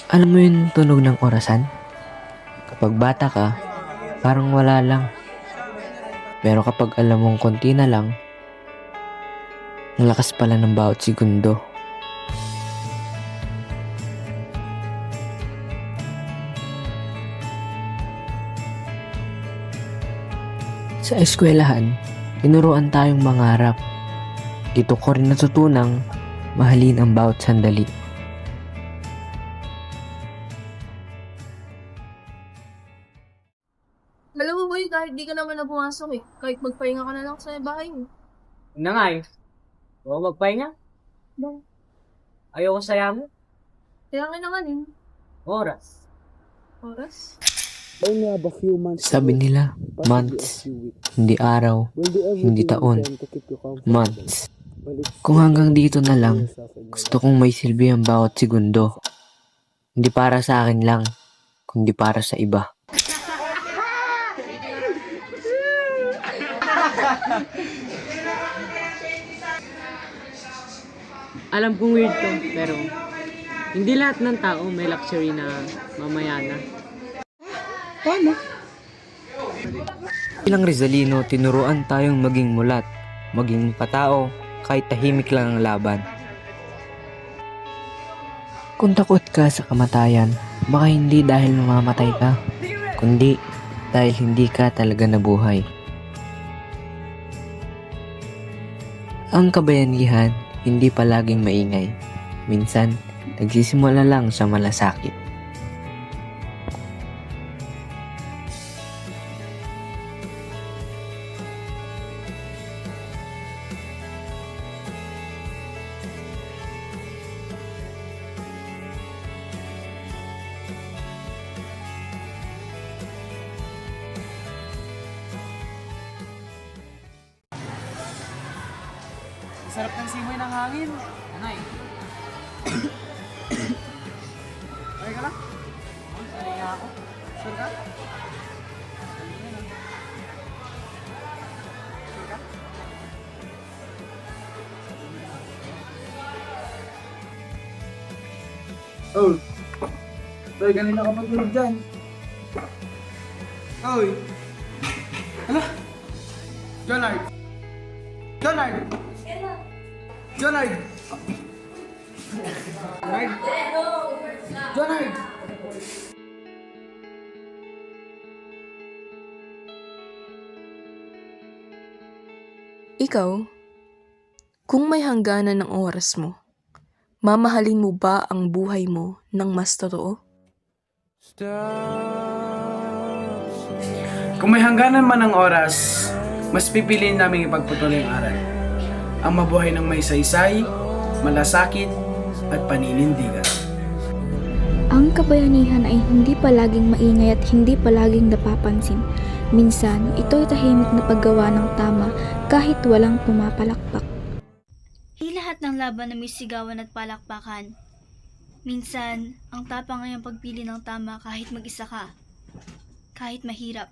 Alam mo yung tunog ng orasan? Kapag bata ka, parang wala lang. Pero kapag alam mong konti na lang, ang lakas pala ng bawat segundo. Sa eskwelahan, tinuruan tayong mangarap. Dito ko rin natutunang mahalin ang bawat sandali. Alam mo boy, kahit di ka naman na pumasok kahit magpahinga ka na lang sa bahay mo. Yun na nga eh. Huwag magpahinga. Bang, Ayoko saya mo. kaya nga naman Oras. oras. Only have a few months Sabi to go, nila, possibly a months, few weeks. hindi araw, We'll do hindi everything we taon, can to keep you comfortable. months. But it's Kung hanggang still dito na put lang, yourself in your gusto kong may silbi ang bawat segundo. Hindi para sa akin lang, kundi para sa iba. Alam kong weird to, pero hindi lahat ng tao may luxury na mamayana. Bilang Rizalino, tinuruan tayong maging mulat, maging patao, kahit tahimik lang ang laban. Kung takot ka sa kamatayan, baka hindi dahil mamamatay ka, kundi dahil hindi ka talaga nabuhay. Ang kabayanihan, hindi palaging maingay. Minsan, nagsisimula lang sa malasakit. Sarap ng simoy ng hangin. Anay. Okay ka lang? Sanay nga ako. Sure ka? Oh, Toy, kanina ka patulog dyan. Oy! Hala! Jonard! Jonard! Jonard! Jonard! Jonard! Ikaw, kung may hangganan ng oras mo, mamahalin mo ba ang buhay mo ng mas totoo? Kung may hangganan man ng oras, mas pipiliin namin ipagpatuloy ang aral. Ang mabuhay ng may saysay, malasakit, at paninindigan. Ang kabayanihan ay hindi palaging maingay at hindi palaging napapansin. Minsan, ito'y tahimik na paggawa ng tama kahit walang pumapalakpak. Hindi lahat ng laban na may sigawan at palakpakan. Minsan, ang tapang ay ang pagpili ng tama kahit mag-isa ka. Kahit mahirap.